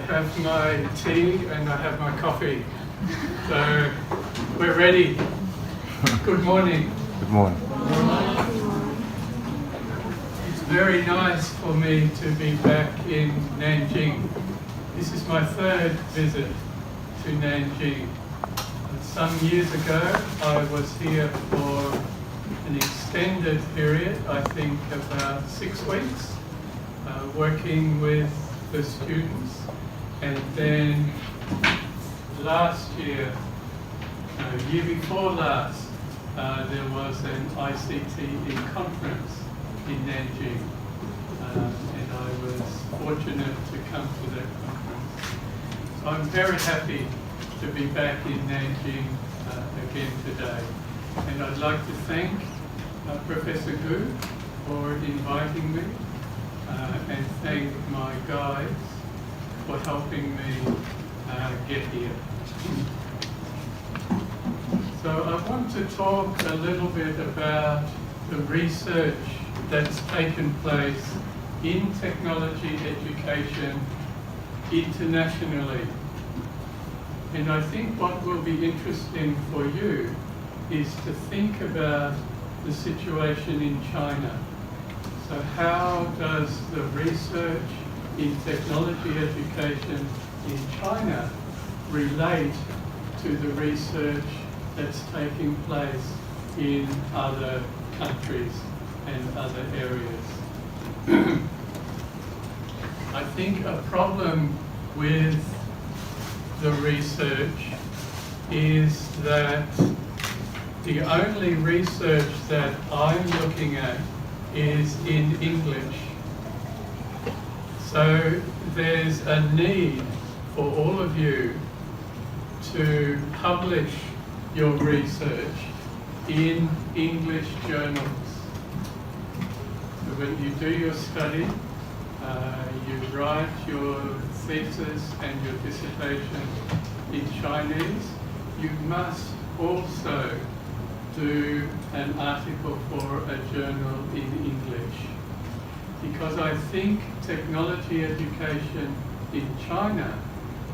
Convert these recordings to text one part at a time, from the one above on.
have my tea and I have my coffee. So we're ready. Good morning. Good morning. It's very nice for me to be back in Nanjing. This is my third visit to Nanjing. Some years ago I was here for an extended period, I think about 6 weeks, working with the students. And then last year, year before last, there was an ICT conference in Nanjing, and I was fortunate to come to that conference. So I'm very happy to be back in Nanjing again today. And I'd like to thank Professor Gu for inviting me, and thank my guides for helping me get here. So I want to talk a little bit about the research that's taken place in technology education internationally. And I think what will be interesting for you is to think about the situation in China. So how does the research in technology education in China relate to the research that's taking place in other countries and other areas? I think a problem with the research is that the only research that I'm looking at is in English. So there's a need for all of you to publish your research in English journals. So when you do your study, you write your thesis and your dissertation in Chinese, you must also do an article for a journal in English. Because I think technology education in China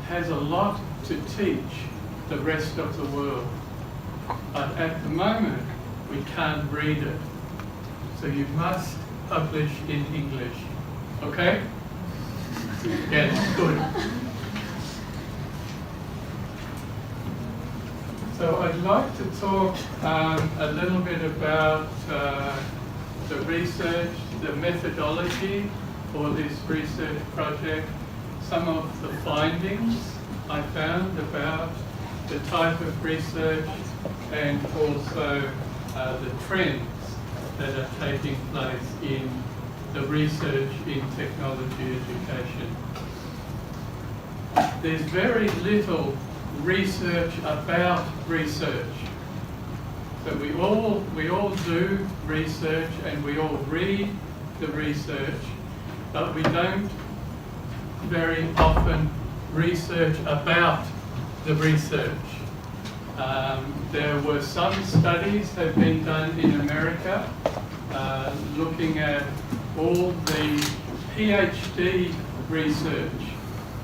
has a lot to teach the rest of the world. But at the moment, we can't read it. So you must publish in English. Okay? Yes, good. So I'd like to talk a little bit about the research, the methodology for this research project, some of the findings I found about the type of research, and also the trends that are taking place in the research in technology education. There's very little research about research. So we all do research and we all read the research, but we don't very often research about the research. There were some studies that have been done in America looking at all the PhD research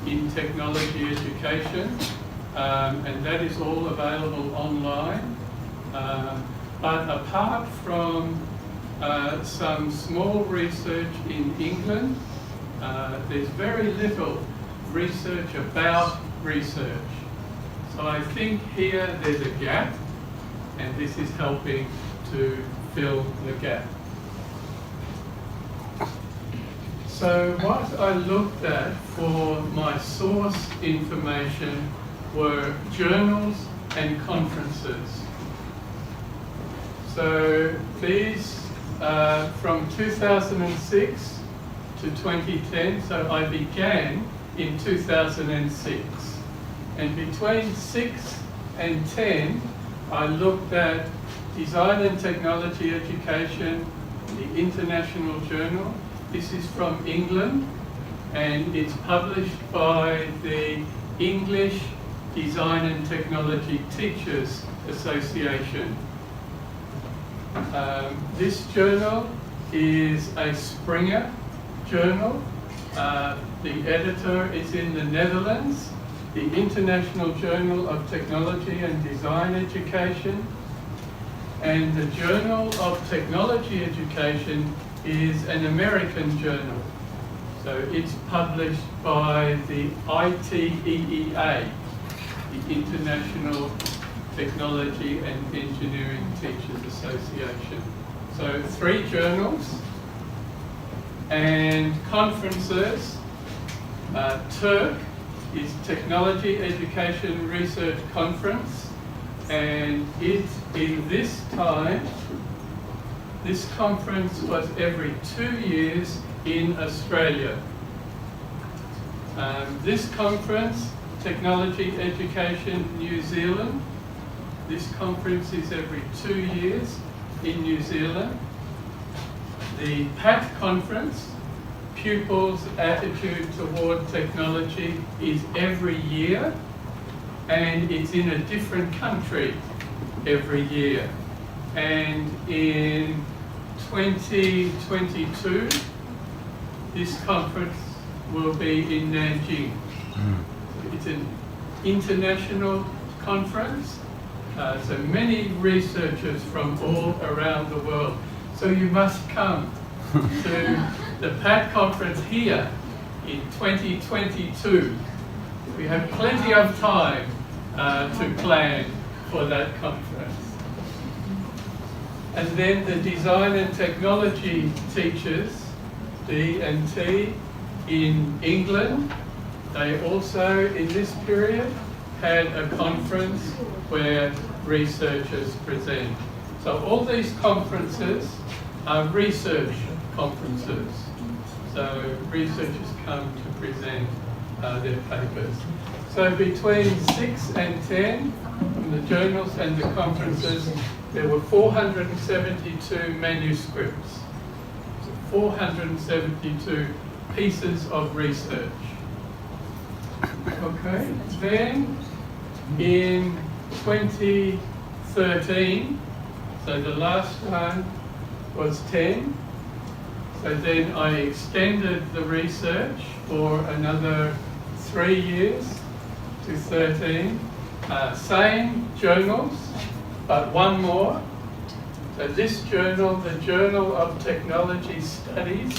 in technology education, and that is all available online. But apart from some small research in England, there's very little research about research. So I think here there's a gap, and this is helping to fill the gap. So what I looked at for my source information were journals and conferences. So these, from 2006 to 2010, so I began in 2006. And between 6 and 10, I looked at Design and Technology Education, the International Journal. This is from England, and it's published by the English Design and Technology Teachers Association. This journal is a Springer journal, The editor is in the Netherlands, the International Journal of Technology and Design Education, and the Journal of Technology Education is an American journal. So it's published by the ITEEA, the International Technology and Engineering Teachers Association. So 3 journals and conferences. TERC is Technology Education Research Conference, and this conference was every 2 years in Australia. This conference, Technology Education New Zealand, this conference is every 2 years in New Zealand. The PAT conference, Pupils' Attitude Toward Technology, is every year, and it's in a different country every year. And in 2022, this conference will be in Nanjing. It's an international conference, so many researchers from all around the world. So you must come to the PAT conference here in 2022. We have plenty of time to plan for that conference. And then the design and technology teachers, D&T, in England, they also, in this period, had a conference where researchers present. So all these conferences are research conferences. So researchers come to present their papers. So between 6 and 10, in the journals and the conferences, there were 472 manuscripts. So 472 pieces of research. Okay, then in 2013, so the last one was 10. So then I extended the research for another 3 years to 13. Same journals, but one more. So this journal, the Journal of Technology Studies,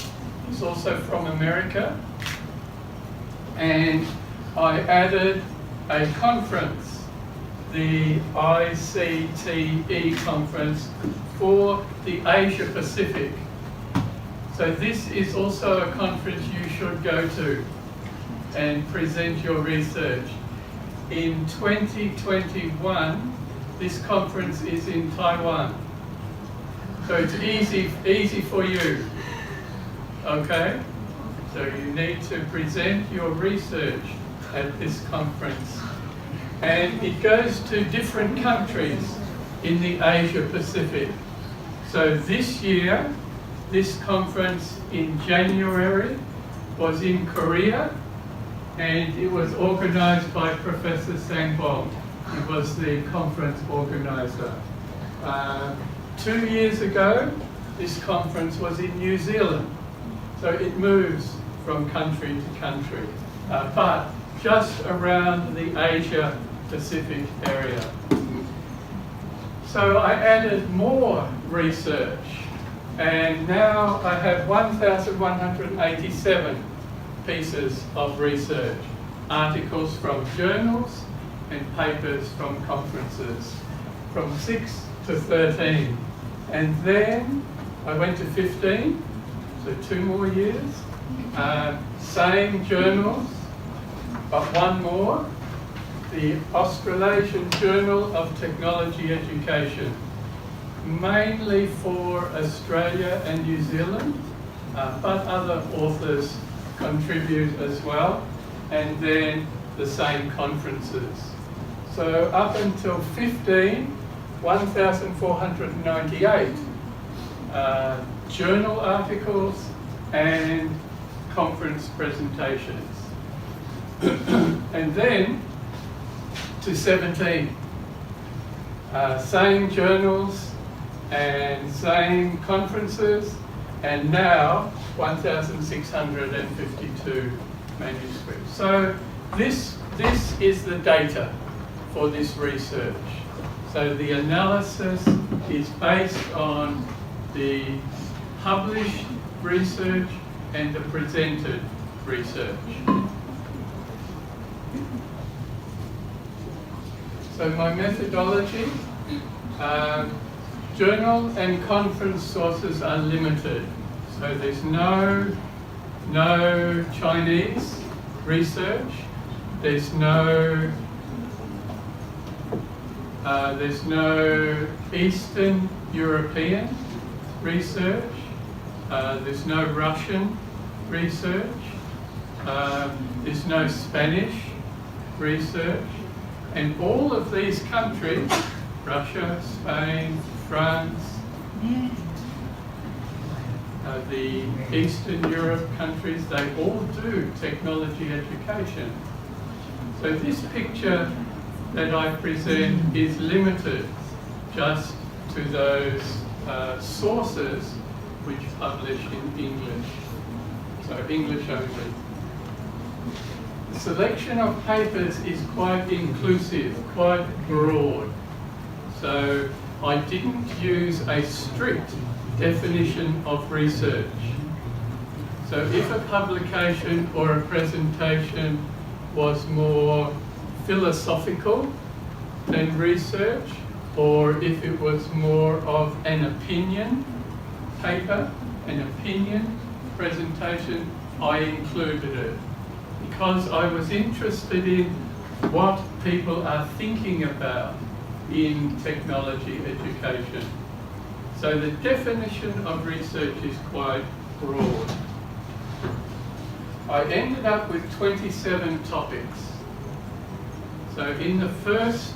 is also from America. And I added a conference, the ICTE conference for the Asia Pacific. So this is also a conference you should go to and present your research. In 2021, this conference is in Taiwan. So it's easy for you, okay? So you need to present your research at this conference. And it goes to different countries in the Asia Pacific. So this year, this conference in January was in Korea, and it was organized by Professor Sangbong. He was the conference organizer. 2 years ago, this conference was in New Zealand. So it moves from country to country, but just around the Asia Pacific area. So I added more research, and now I have 1,187 pieces of research, articles from journals and papers from conferences, from 6 to 13. And then I went to 15, so 2 more years. Same journals, but one more. The Australasian Journal of Technology Education, mainly for Australia and New Zealand, but other authors contribute as well, and then the same conferences. So up until 15, 1,498 journal articles and conference presentations. And then to 17, same journals and same conferences, and now 1,652 manuscripts. So this is the data for this research. So the analysis is based on the published research and the presented research. So my methodology, journal and conference sources are limited. So there's no Chinese research, there's no Eastern European research, there's no Russian research, there's no Spanish research, and all of these countries, Russia, Spain, France, the Eastern Europe countries, they all do technology education. So this picture that I present is limited just to those sources which publish in English, so English only. The selection of papers is quite inclusive, quite broad. So I didn't use a strict definition of research. So if a publication or a presentation was more philosophical than research, or if it was more of an opinion paper, an opinion presentation, I included it because I was interested in what people are thinking about in technology education. So the definition of research is quite broad. I ended up with 27 topics. So in the first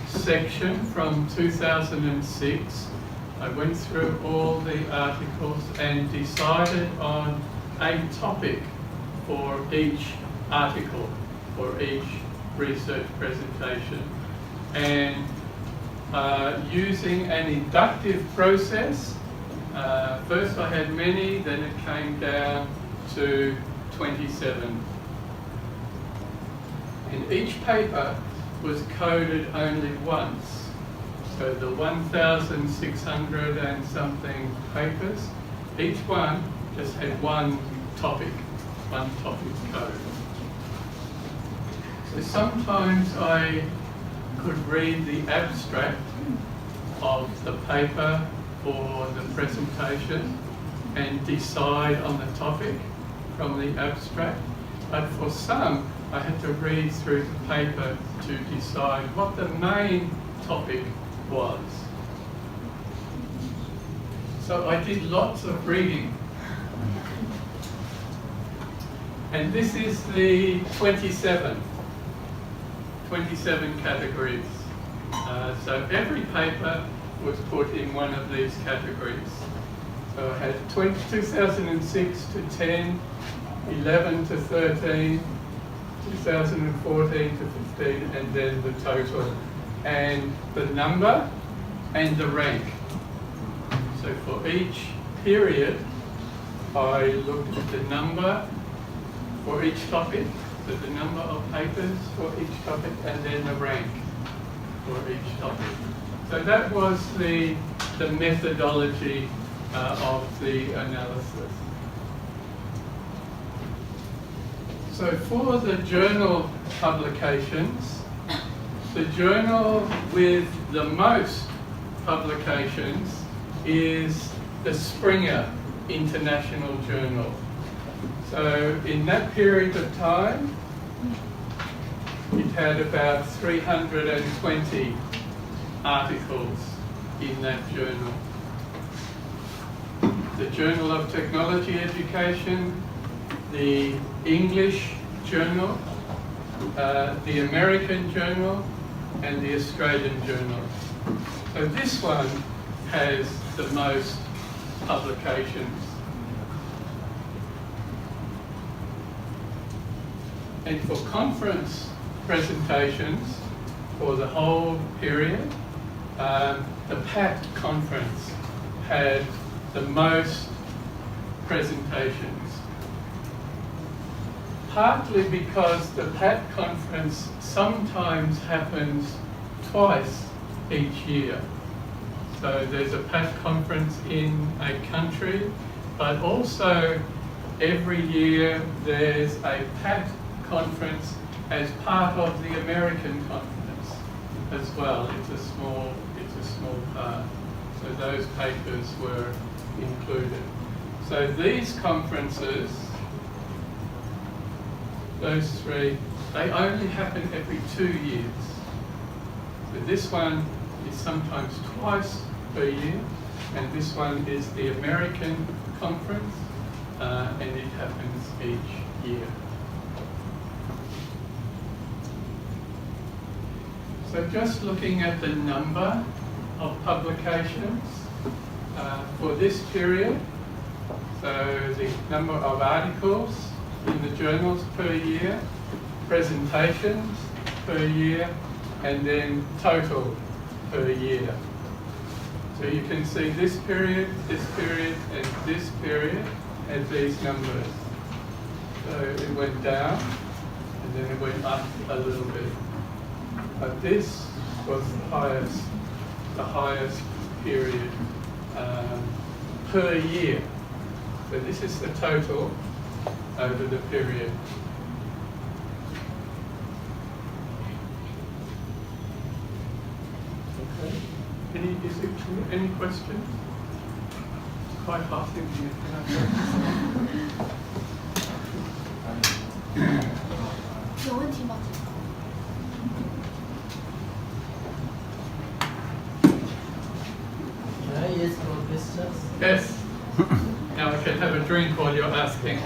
section from 2006, I went through all the articles and decided on a topic for each article, for each research presentation. And using an inductive process, first I had many, then it came down to 27. And each paper was coded only once. So the 1,600 and something papers, each one just had one topic code. So sometimes I could read the abstract of the paper or the presentation and decide on the topic from the abstract. But for some, I had to read through the paper to decide what the main topic was. So I did lots of reading. And this is the 27 categories. So every paper was put in one of these categories. So I had 2006 to 10, 11 to 13, 2014 to 15, and then the total. And the number and the rank. So for each period, I looked at the number for each topic, so the number of papers for each topic, and then the rank for each topic. So that was the methodology of the analysis. So for the journal publications, the journal with the most publications is the Springer International Journal. So in that period of time, it had about 320 articles in that journal. The Journal of Technology Education, the English Journal, the American Journal, and the Australian Journal. So this one has the most publications. And for conference presentations for the whole period, the PAT conference had the most presentations. Partly because the PAT conference sometimes happens twice each year. So there's a PAT conference in a country, but also every year there's a PAT conference as part of the American conference as well. It's a small part. So those papers were included. So these conferences, those three, they only happen every 2 years. So this one is sometimes twice per year, and this one is the American conference, and it happens each year. So just looking at the number of publications for this period, so the number of articles in the journals per year, presentations per year, and then total per year. So you can see this period, and this period at these numbers. So it went down, and then it went up a little bit. But this was the highest period per year. So this is the total over the period. Okay. Any questions? It's quite hot in here. Can I ask more questions? Yes. Now I can have a drink while you're asking.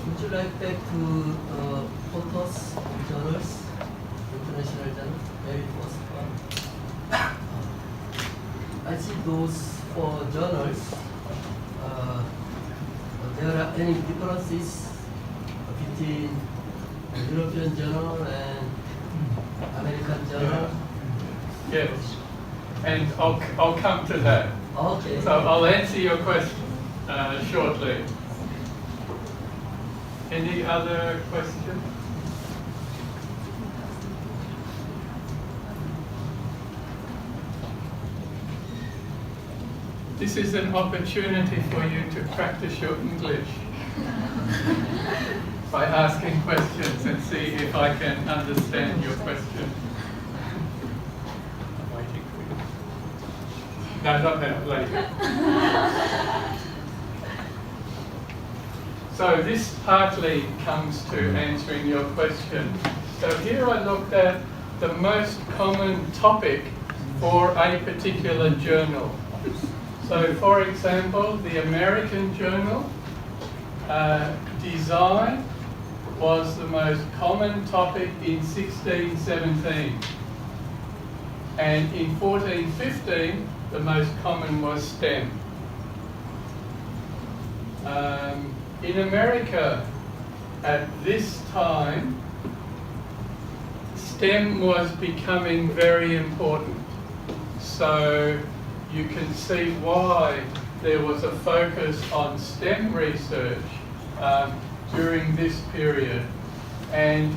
Would you like back to photos, journals, international journals? Maybe first one. I see those 4 journals. There are any differences between the European journal and American journal? Yes. And I'll come to that. Okay. So I'll answer your question shortly. Any other questions? This is an opportunity for you to practice your English by asking questions and see if I can understand your question. I'm waiting for you. No, not now, later. So this partly comes to answering your question. So here I looked at the most common topic for a particular journal. So for example, the American journal, design was the most common topic in 1617. And in 1415, the most common was STEM. In America, at this time, STEM was becoming very important. So you can see why there was a focus on STEM research during this period. And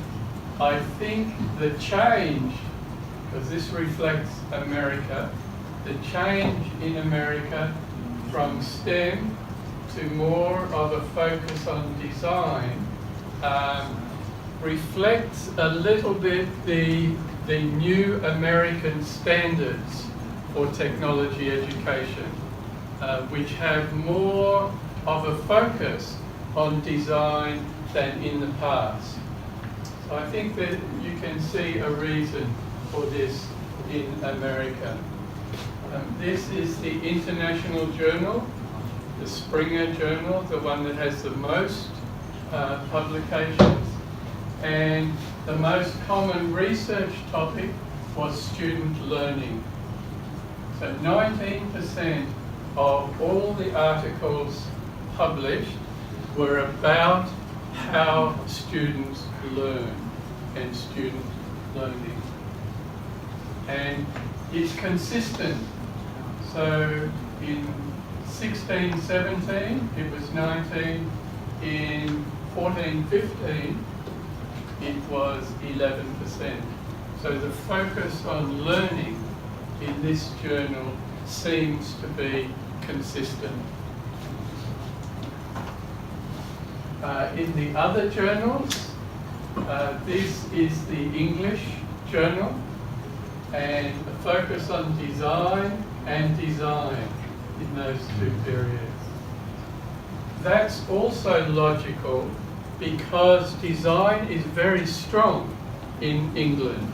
I think the change, because this reflects America, the change in America from STEM to more of a focus on design reflects a little bit the new American standards for technology education, which have more of a focus on design than in the past. So I think that you can see a reason for this in America. This is the International Journal, the Springer Journal, the one that has the most publications. And the most common research topic was student learning. So 19% of all the articles published were about how students learn and student learning. And it's consistent So in 16, 17, it was 19. In 14, 15, it was 11%. So the focus on learning in this journal seems to be consistent. In the other journals, this is the English journal, and the focus on design and design in those two periods. That's also logical because design is very strong in England.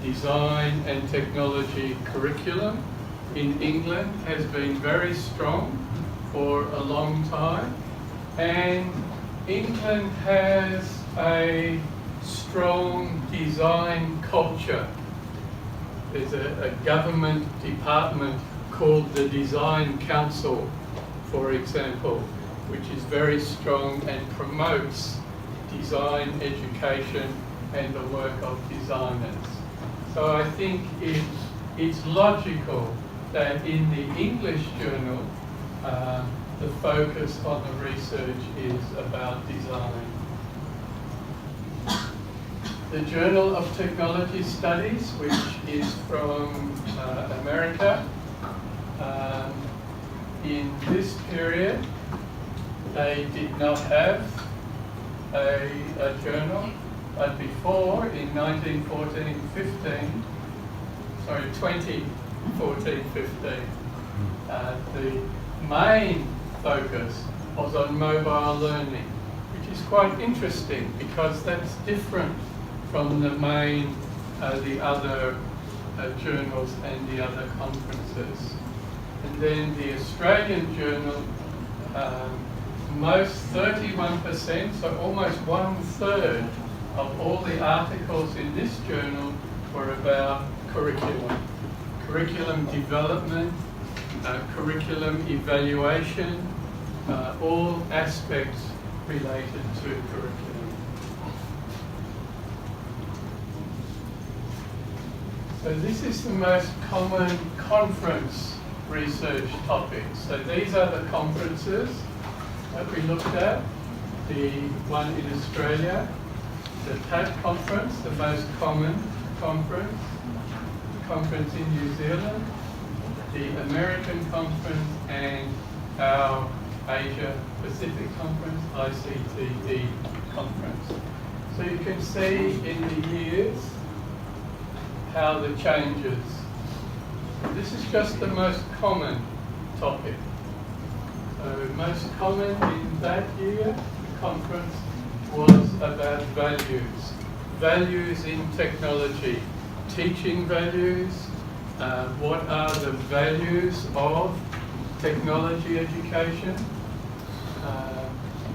Design and technology curriculum in England has been very strong for a long time, and England has a strong design culture. There's a government department called the Design Council, for example, which is very strong and promotes design education and the work of designers. So I think it's logical that in the English journal, the focus on the research is about design. The Journal of Technology Studies, which is from America, in this period, they did not have a journal, but before, in 2014-15, the main focus was on mobile learning, which is quite interesting because that's different from the main, the other journals and the other conferences. And then the Australian journal, most 31%, so almost 1/3 of all the articles in this journal were about curriculum. Curriculum development, curriculum evaluation, all aspects related to curriculum. So this is the most common conference research topics. So these are the conferences that we looked at. The one in Australia, the TAT conference, the most common conference, the conference in New Zealand, the American conference, and our Asia Pacific conference, ICTE conference. So you can see in the years how the changes. This is just the most common topic. So most common in that year, the conference was about values. Values in technology, teaching values, what are the values of technology education.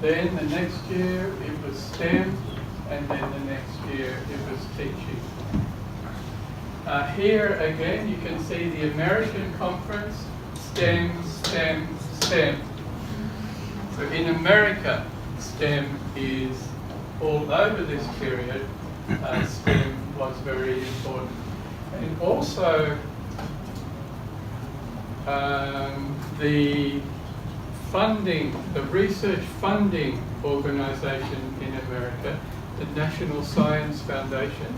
Then the next year it was STEM, and then the next year it was teaching. Here again you can see the American conference, STEM, STEM, STEM. So in America, STEM is all over this period. STEM was very important. And also the funding, the research funding organization in America, the National Science Foundation,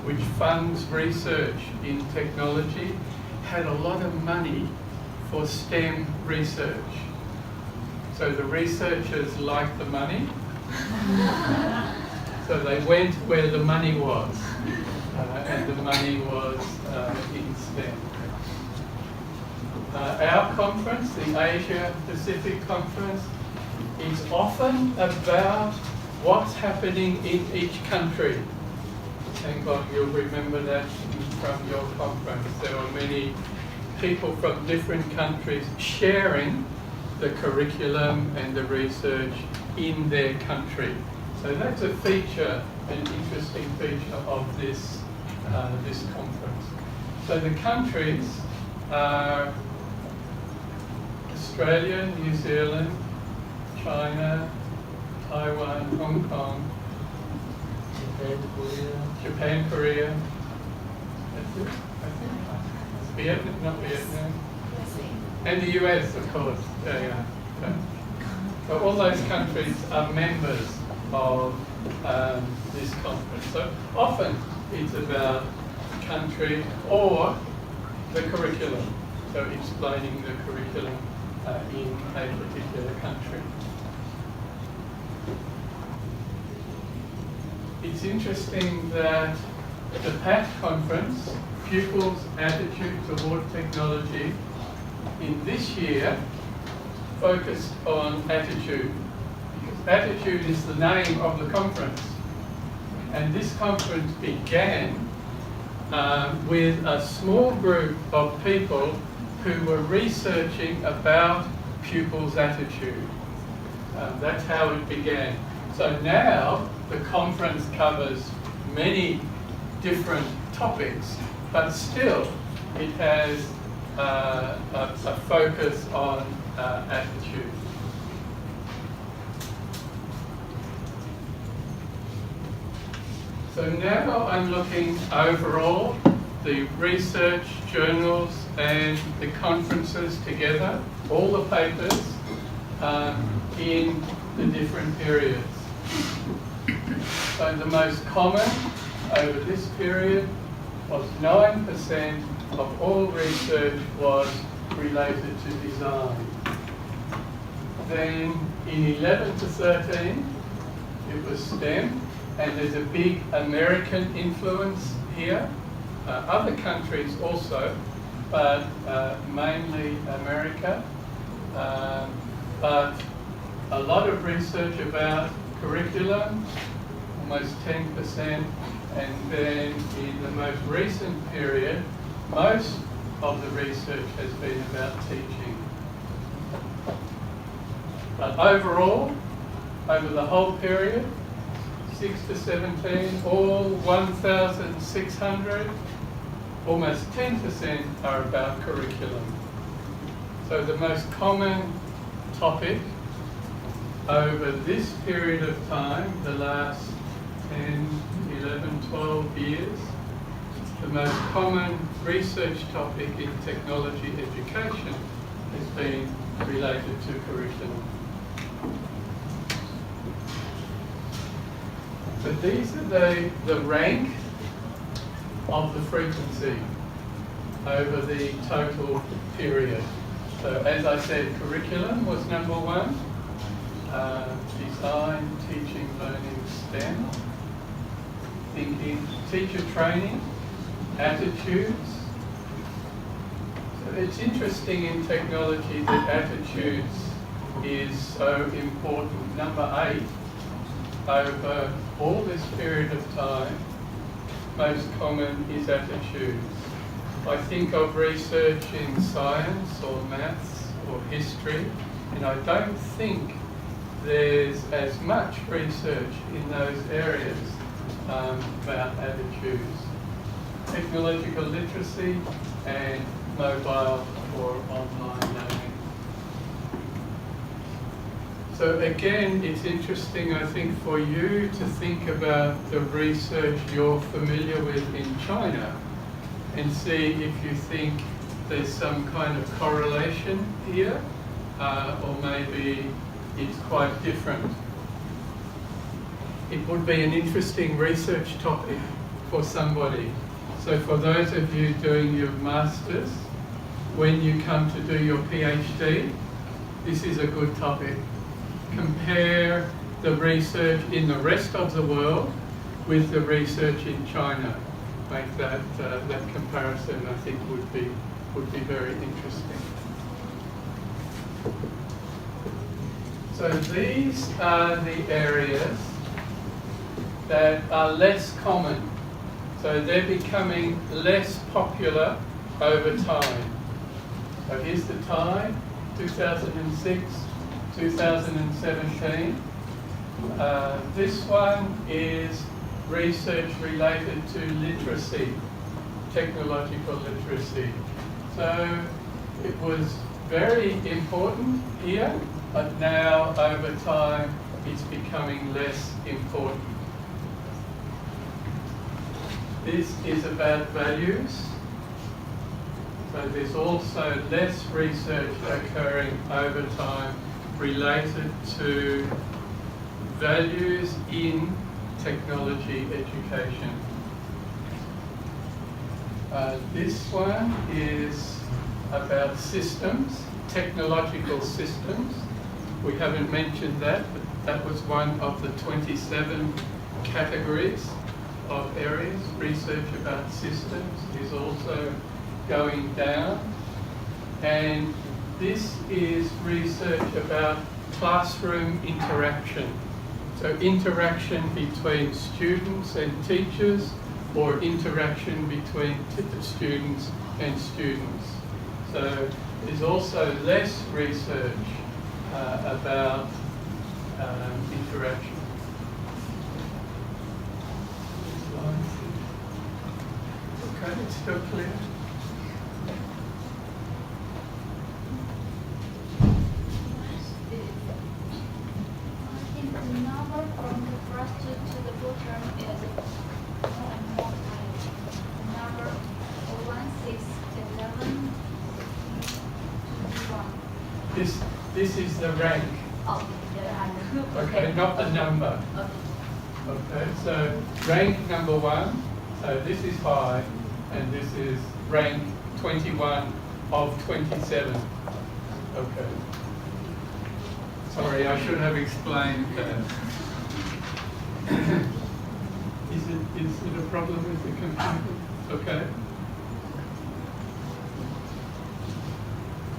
which funds research in technology, had a lot of money for STEM research. So the researchers liked the money, so they went where the money was, and the money was in STEM. Our conference, the Asia Pacific Conference, is often about what's happening in each country. Thank God you'll remember that from your conference. There were many people from different countries sharing the curriculum and the research in their country. So that's a feature, an interesting feature of this, this conference. So the countries are Australia, New Zealand, China, Taiwan, Hong Kong, Japan, Korea. That's it, I think. Vietnam, not Vietnam. And the US, of course. Yeah. So all those countries are members of this conference. So often it's about the country or the curriculum. So explaining the curriculum in a particular country. It's interesting that the PAT conference, Pupils' Attitude Toward Technology, in this year focused on attitude. Because attitude is the name of the conference. And this conference began with a small group of people who were researching about pupils' attitude. That's how it began. So now the conference covers many different topics, but still it has a focus on attitude. So now I'm looking overall the research, journals, and the conferences together, all the papers in the different periods. So the most common over this period was 9% of all research was related to design. Then in 11 to 13, it was STEM, and there's a big American influence here. Other countries also, but mainly America. But a lot of research about curriculum, almost 10%, and then in the most recent period, most of the research has been about teaching. But overall, over the whole period, 6 to 17, all 1,600, almost 10% are about curriculum. So the most common topic over this period of time, the last 10, 11, 12 years, the most common research topic in technology education has been related to curriculum. So these are the rank of the frequency over the total period. So as I said, curriculum was number 1. Design, teaching, learning, STEM. Thinking, teacher training, attitudes. So it's interesting in technology that attitudes is so important. Number 8, over all this period of time, most common is attitudes. I think of research in science or maths or history, and I don't think there's as much research in those areas about attitudes. Technological literacy and mobile or online learning. So again, it's interesting, I think, for you to think about the research you're familiar with in China and see if you think there's some kind of correlation here, or maybe it's quite different. It would be an interesting research topic for somebody. So for those of you doing your masters, when you come to do your PhD, this is a good topic. Compare the research in the rest of the world with the research in China. Make that comparison, I think, would be very interesting. So these are the areas that are less common. So they're becoming less popular over time. So here's the time, 2006, 2017. This one is research related to literacy, technological literacy. So it was very important here, but now over time it's becoming less important. This is about values. So there's also less research occurring over time related to values in technology education. This one is about systems, technological systems. We haven't mentioned that, but that was one of the 27 categories of areas. Research about systems is also going down. And this is research about classroom interaction. So interaction between students and teachers, or interaction between students and students. So there's also less research about interaction. Okay, it's still clear. I think the number from the first to the bottom is more and more high. The number 1, 6, 11, 21. This is the rank. Oh, Okay, not the number. Okay. Okay, so rank number 1, so this is high, and this is rank 21 of 27. Okay. Sorry, I should have explained that. Is it a problem with the computer? Okay.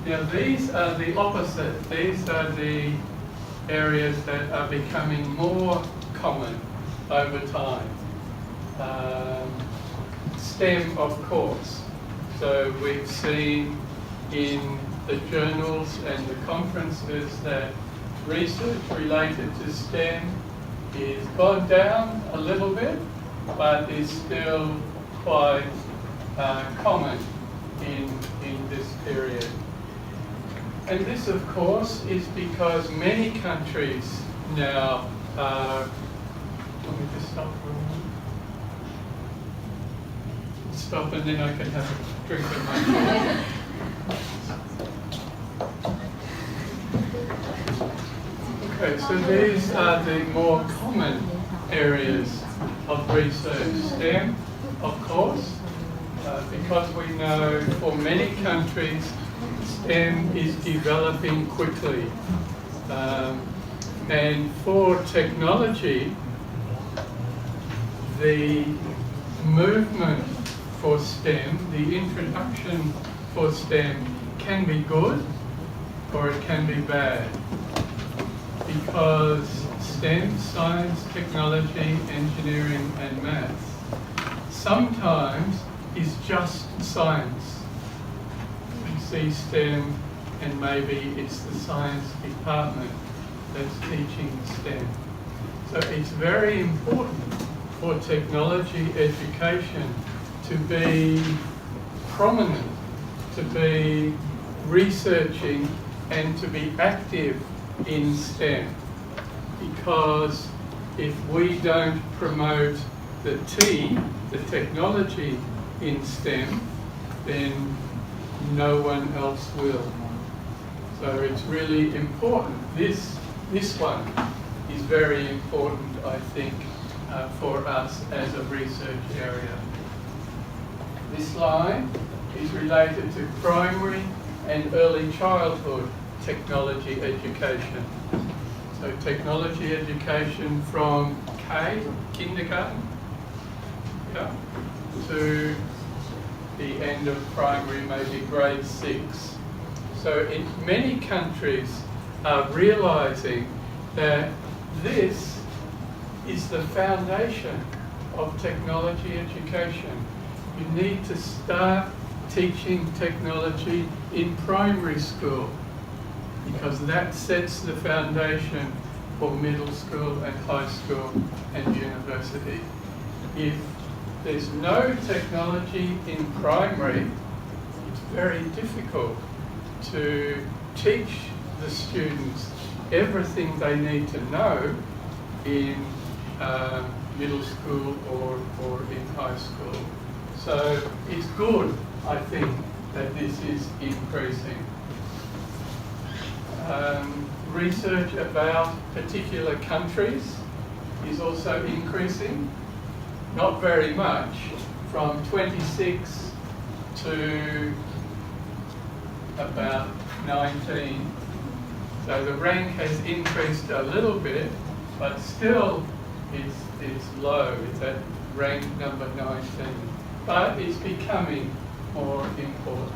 Now these are the opposite. These are the areas that are becoming more common over time. STEM, of course. So we've seen in the journals and the conferences that research related to STEM is gone down a little bit, but is still quite common in this period. And this, of course, is because many countries now let me just stop for a moment. Stop, and then I can have a drink of my Okay, so these are the more common areas of research. STEM, of course, because we know for many countries STEM is developing quickly. And for technology, the movement for STEM, the introduction for STEM can be good or it can be bad. Because STEM, science, technology, engineering and maths, sometimes is just science. You see STEM and maybe it's the science department that's teaching STEM. So it's very important for technology education to be prominent, to be researching and to be active in STEM, because if we don't promote the T, the technology in STEM, then no one else will. So it's really important. This one is very important, I think, for us as a research area. This line is related to primary and early childhood technology education. So technology education from K, kindergarten, to the end of primary, maybe grade 6. So in many countries are realizing that this is the foundation of technology education. You need to start teaching technology in primary school, because that sets the foundation for middle school and high school and university. If there's no technology in primary, it's very difficult to teach the students everything they need to know in middle school or in high school. So it's good, I think, that this is increasing. Research about particular countries is also increasing, not very much, from 26 to about 19. So the rank has increased a little bit, but still it's low. It's at rank number 19. But it's becoming more important.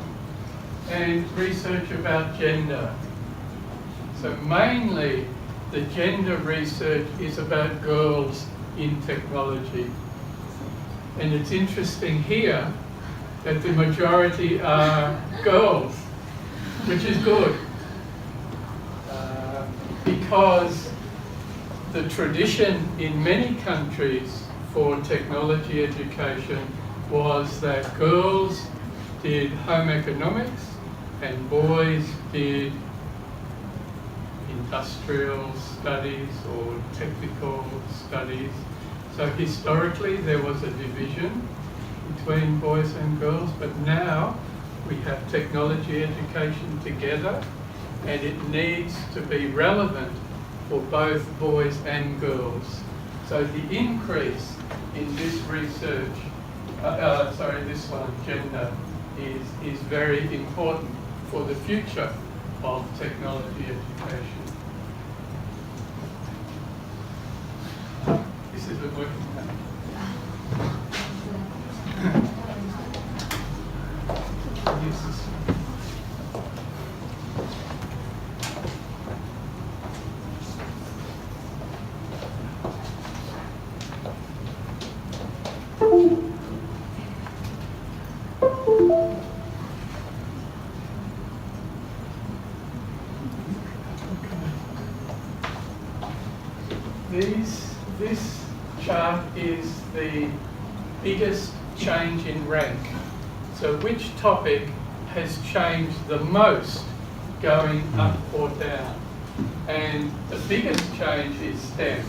And research about gender. So mainly the gender research is about girls in technology. And it's interesting here that the majority are girls, which is good. Because the tradition in many countries for technology education was that girls did home economics and boys did industrial studies or technical studies. So historically there was a division between boys and girls, but now we have technology education together, and it needs to be relevant for both boys and girls. So the increase in this research, this one, gender, is very important for the future of technology education. This isn't working now. Use this one. This chart is the biggest change in rank. So which topic has changed the most going up or down? And the biggest change is STEM.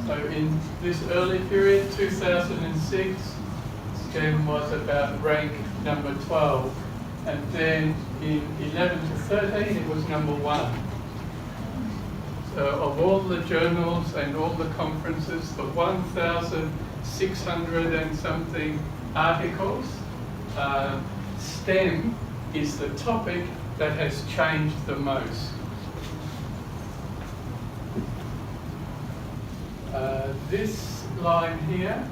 So in this early period, 2006, STEM was about rank number 12. And then in 11 to 13, it was number 1. So of all the journals and all the conferences, the 1,600 and something articles, STEM is the topic that has changed the most. This line here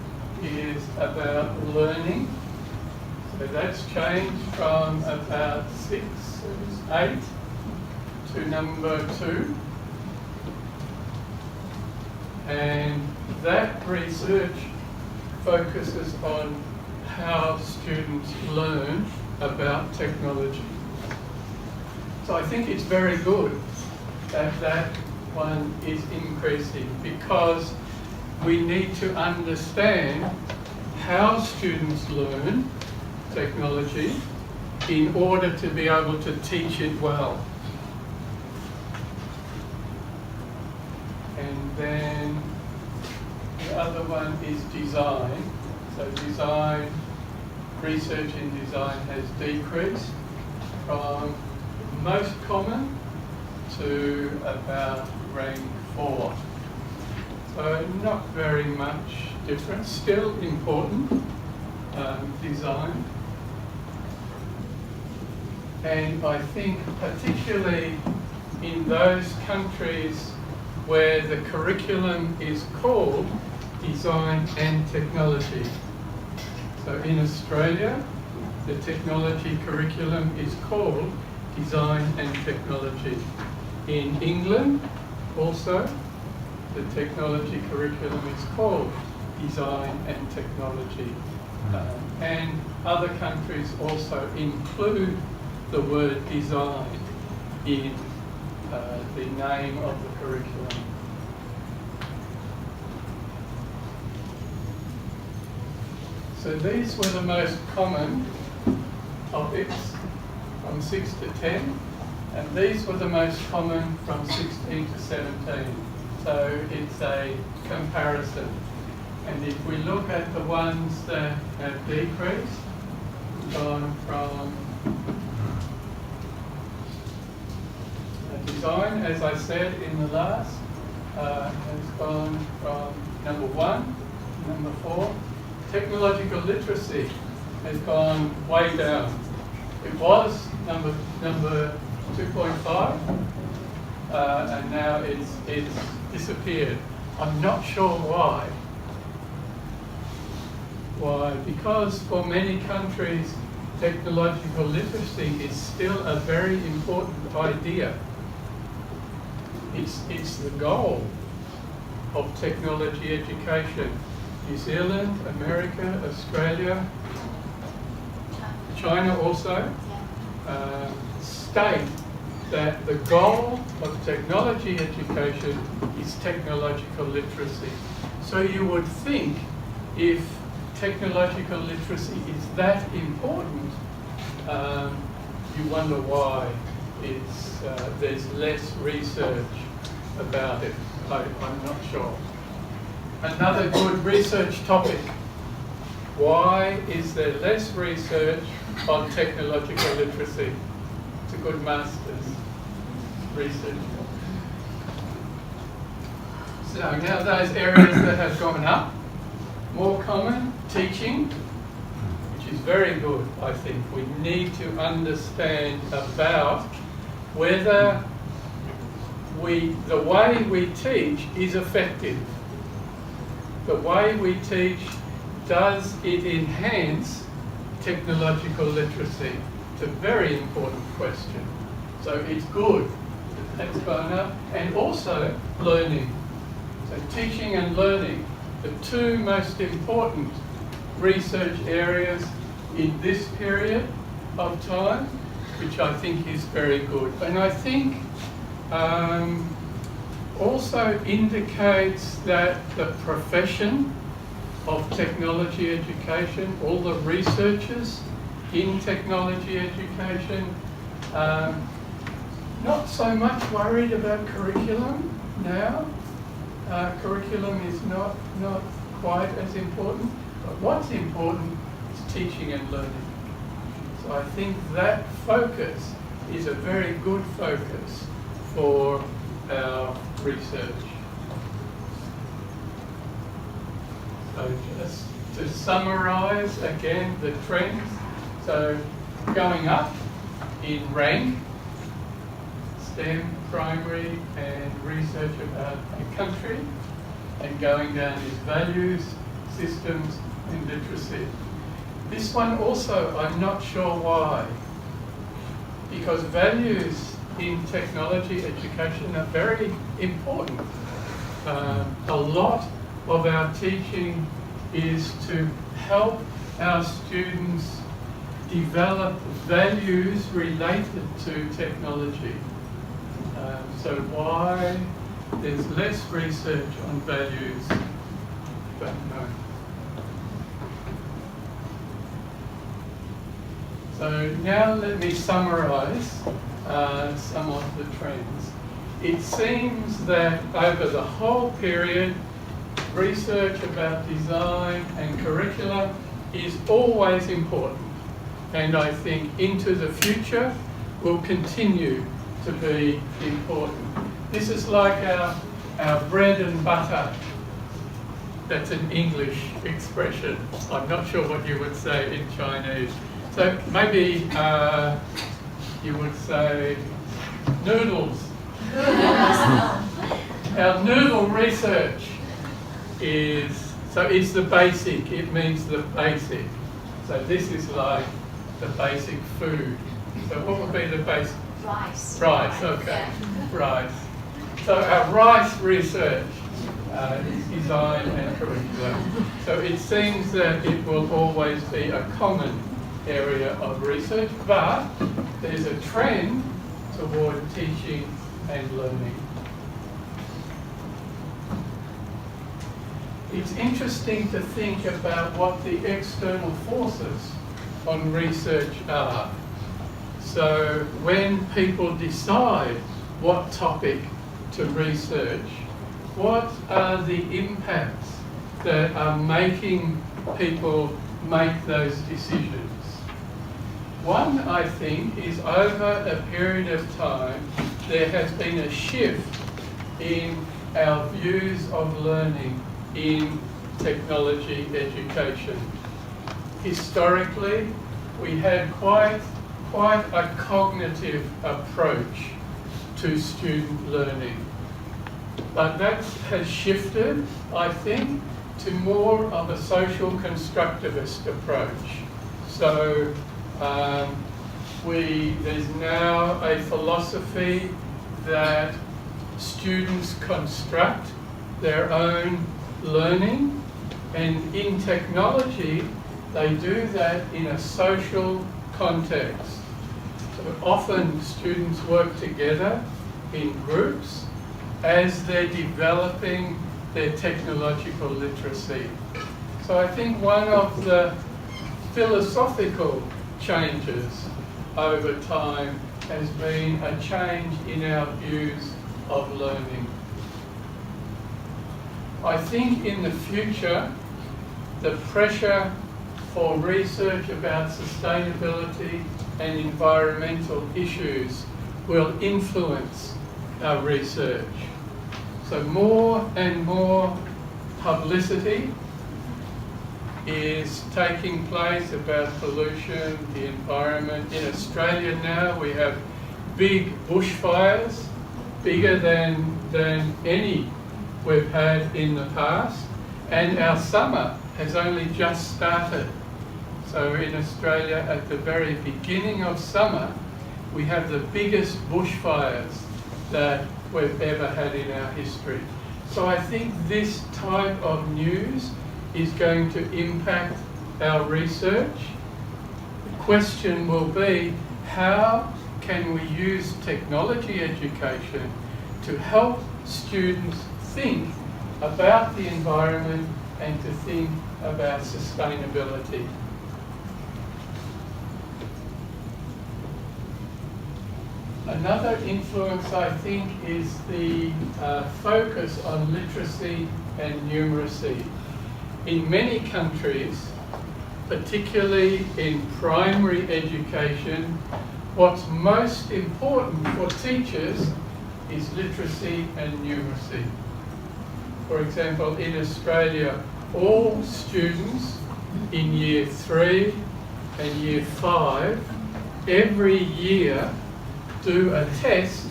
is about learning. So that's changed from about 6, 8 to number 2. And that research focuses on how students learn about technology. So I think it's very good that that one is increasing, because we need to understand how students learn technology in order to be able to teach it well. And then the other one is design. So design, research in design has decreased from most common to about rank 4. So not very much difference, still important, design. And I think particularly in those countries where the curriculum is called design and technology. So in Australia, the technology curriculum is called design and technology. In England, also, the technology curriculum is called design and technology. And other countries also include the word design in the name of the curriculum. So these were the most common topics from 6 to 10, and these were the most common from 16 to 17. So it's a comparison. And if we look at the ones that have decreased, gone from design, as I said in the last, has gone from number 1 to number 4. Technological literacy has gone way down. It was number 2.5, and now it's disappeared. I'm not sure why. Why? Because for many countries, technological literacy is still a very important idea. It's the goal of technology education. New Zealand, America, Australia, China also state that the goal of technology education is technological literacy. So you would think if technological literacy is that important, you wonder why there's less research about it. I'm not sure. Another good research topic. Why is there less research on technological literacy? It's a good master's research. So now those areas that have gone up, more common, teaching, which is very good, I think. We need to understand about whether the way we teach is effective. The way we teach, does it enhance technological literacy? It's a very important question. So it's good. That's gone up. And also learning. So teaching and learning, the two most important research areas in this period of time, which I think is very good. And I think also indicates that the profession of technology education, all the researchers in technology education, not so much worried about curriculum now. Curriculum is not quite as important, but what's important is teaching and learning. So I think that focus is a very good focus for our research. So just to summarise again the trends, so going up in rank, STEM, primary and research about a country, and going down is values, systems and literacy. This one also, I'm not sure why, because values in technology education are very important. A lot of our teaching is to help our students develop values related to technology. So why there's less research on values, don't know. So now let me summarise some of the trends. It seems that over the whole period, research about design and curriculum is always important, and I think into the future will continue to be important. This is like our bread and butter. That's an English expression. I'm not sure what you would say in Chinese. So maybe you would say noodles. Our noodle research it's the basic, it means the basic. So this is like the basic food. So what would be the basic? Rice. Rice, okay. Yeah. Rice. So our rice research is design and curriculum. So it seems that it will always be a common area of research, but there's a trend toward teaching and learning. It's interesting to think about what the external forces on research are. So when people decide what topic to research, what are the impacts that are making people make those decisions? One, I think, is over a period of time, there has been a shift in our views of learning in technology education. Historically, we had quite a cognitive approach to student learning. But that has shifted, I think, to more of a social constructivist approach. So there's now a philosophy that students construct their own learning, and in technology they do that in a social context. So often students work together in groups as they're developing their technological literacy. So I think one of the philosophical changes over time has been a change in our views of learning. I think in the future, the pressure for research about sustainability and environmental issues will influence our research. So more and more publicity is taking place about pollution, the environment. In Australia now we have big bushfires, bigger than any we've had in the past, and our summer has only just started. So in Australia, at the very beginning of summer, we have the biggest bushfires that we've ever had in our history. So I think this type of news is going to impact our research. The question will be, how can we use technology education to help students think about the environment and to think about sustainability? Another influence, I think, is the focus on literacy and numeracy. In many countries, particularly in primary education, what's most important for teachers is literacy and numeracy. For example, in Australia, all students in Year 3 and Year 5 every year do a test,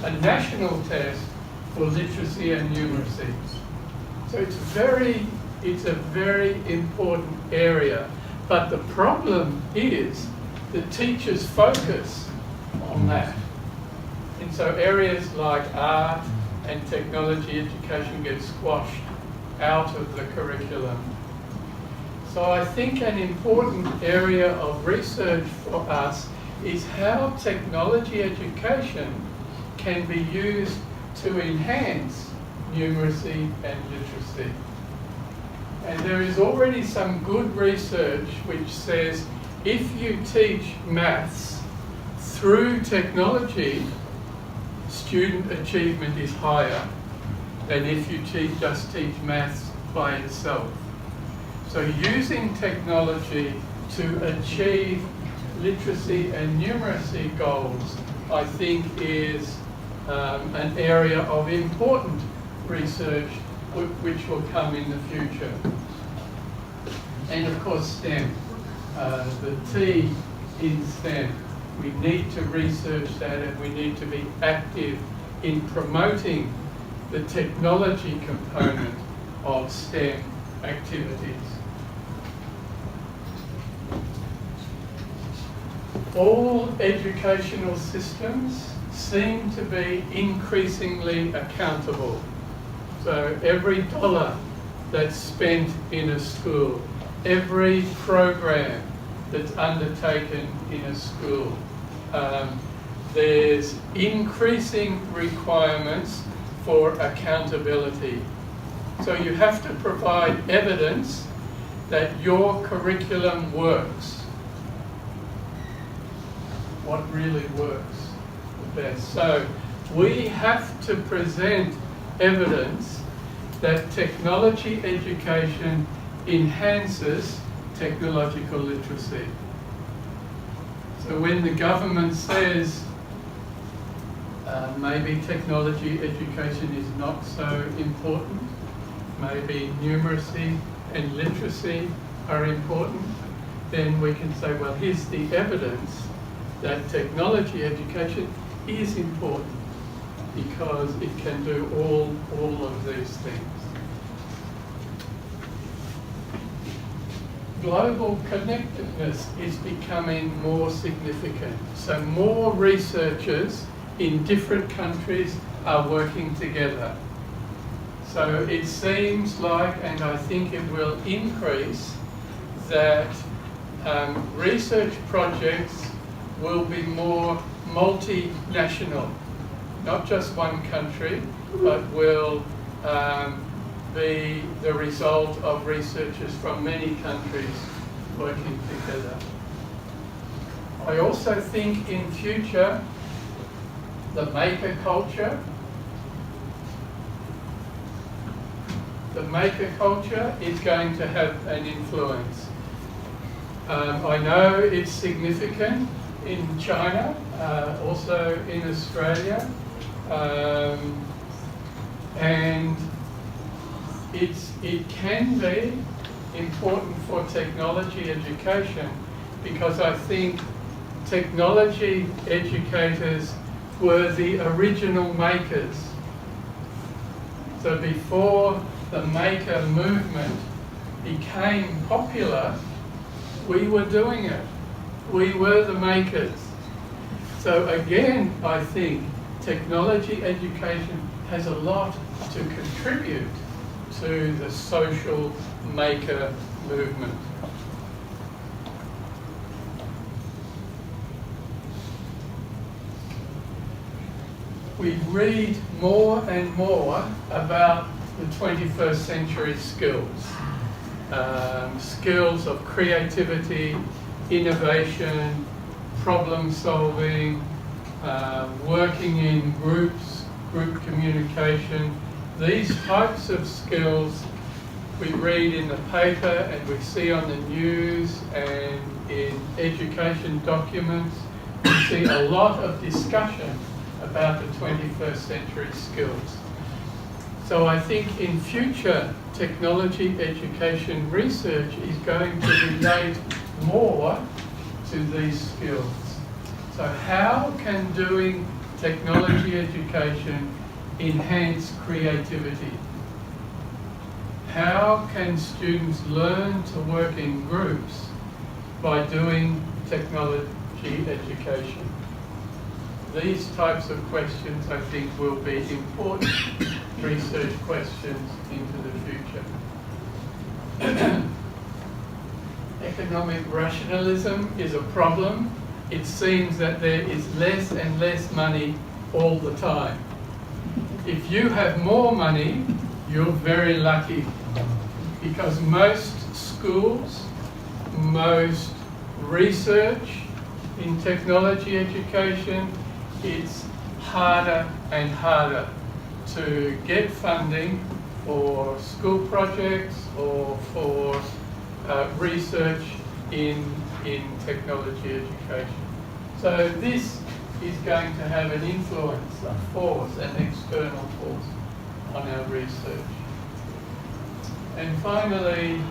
a national test for literacy and numeracy. So it's a very important area. But the problem is the teachers focus on that. And so areas like art and technology education get squashed out of the curriculum. So I think an important area of research for us is how technology education can be used to enhance numeracy and literacy. And there is already some good research which says if you teach maths through technology, student achievement is higher than if you just teach maths by itself. So using technology to achieve literacy and numeracy goals, I think, is an area of important research which will come in the future. And of course STEM, the T in STEM. We need to research that, and we need to be active in promoting the technology component of STEM activities. All educational systems seem to be increasingly accountable. So every dollar that's spent in a school, every program that's undertaken in a school, there's increasing requirements for accountability. So you have to provide evidence that your curriculum works. What really works the best. So we have to present evidence that technology education enhances technological literacy. So when the government says maybe technology education is not so important, maybe numeracy and literacy are important, then we can say, well, here's the evidence that technology education is important because it can do all of these things. Global connectedness is becoming more significant. So more researchers in different countries are working together. So it seems like, and I think it will increase, that research projects will be more multinational, not just one country, but will be the result of researchers from many countries working together. I also think in future, the maker culture is going to have an influence. I know it's significant in China, also in Australia, and it can be important for technology education because I think technology educators were the original makers. So before the maker movement became popular, we were doing it. We were the makers. So again, I think technology education has a lot to contribute to the social maker movement. We read more and more about the 21st century skills. Skills of creativity, innovation, problem solving, working in groups, group communication. These types of skills we read in the paper and we see on the news and in education documents. We see a lot of discussion about the 21st century skills. So I think in future technology education research is going to relate more to these skills. So how can doing technology education enhance creativity? How can students learn to work in groups by doing technology education? These types of questions, I think, will be important research questions into the future. Economic rationalism is a problem. It seems that there is less and less money all the time. If you have more money, you're very lucky because most schools, most research in technology education, it's harder and harder to get funding for school projects or for research in technology education. So this is going to have an influence, a force, an external force on our research. And finally,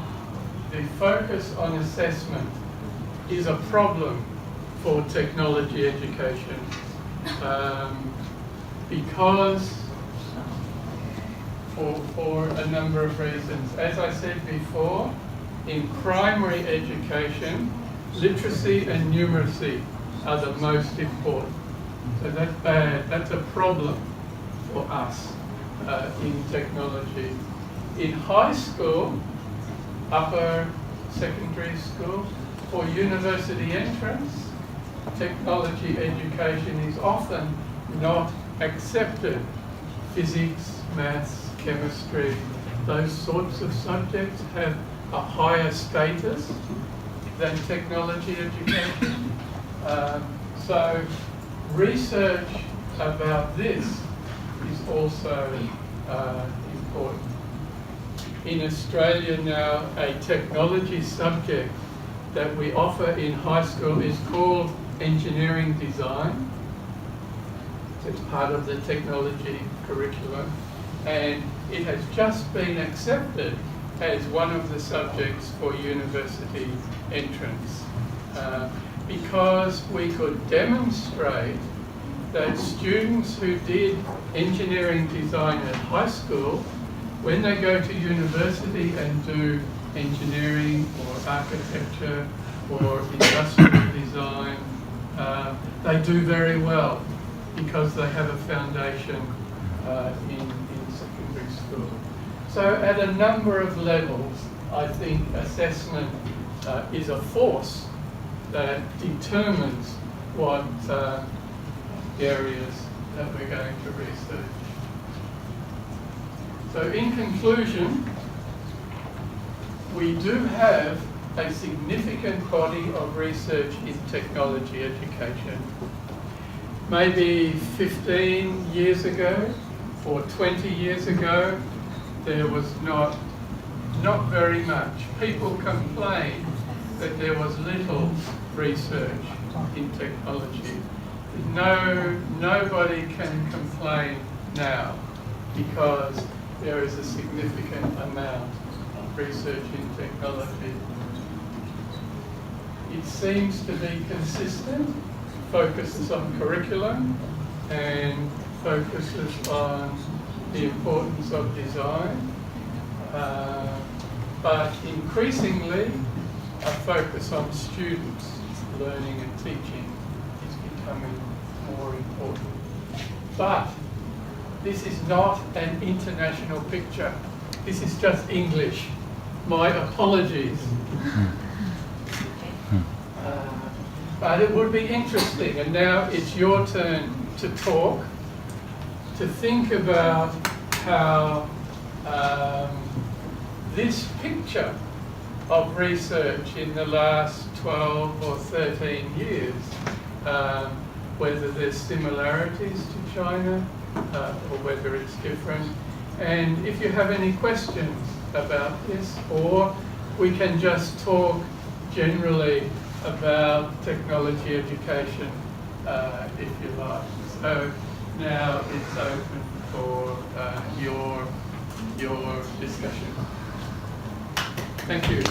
the focus on assessment is a problem for technology education because for a number of reasons. As I said before, in primary education, literacy and numeracy are the most important. So that's bad, that's a problem for us in technology. In high school, upper secondary school, for university entrance, technology education is often not accepted. Physics, maths, chemistry, those sorts of subjects have a higher status than technology education. So research about this is also important. In Australia now, a technology subject that we offer in high school is called engineering design. It's part of the technology curriculum, and it has just been accepted as one of the subjects for university entrance because we could demonstrate that students who did engineering design at high school, when they go to university and do engineering or architecture or industrial design, they do very well because they have a foundation in secondary school. So at a number of levels, I think assessment is a force that determines what areas that we're going to research. So in conclusion, we do have a significant body of research in technology education. Maybe 15 years ago or 20 years ago, there was not very much. People complained that there was little research in technology. Nobody can complain now because there is a significant amount of research in technology. It seems to be consistent, focuses on curriculum and focuses on the importance of design, but increasingly a focus on students learning and teaching is becoming more important. But this is not an international picture. This is just English. My apologies. But it would be interesting, and now it's your turn to talk, to think about how this picture of research in the last 12 or 13 years, whether there's similarities to China or whether it's different. And if you have any questions about this, or we can just talk generally about technology education if you like. So now it's open for your discussion. Thank you.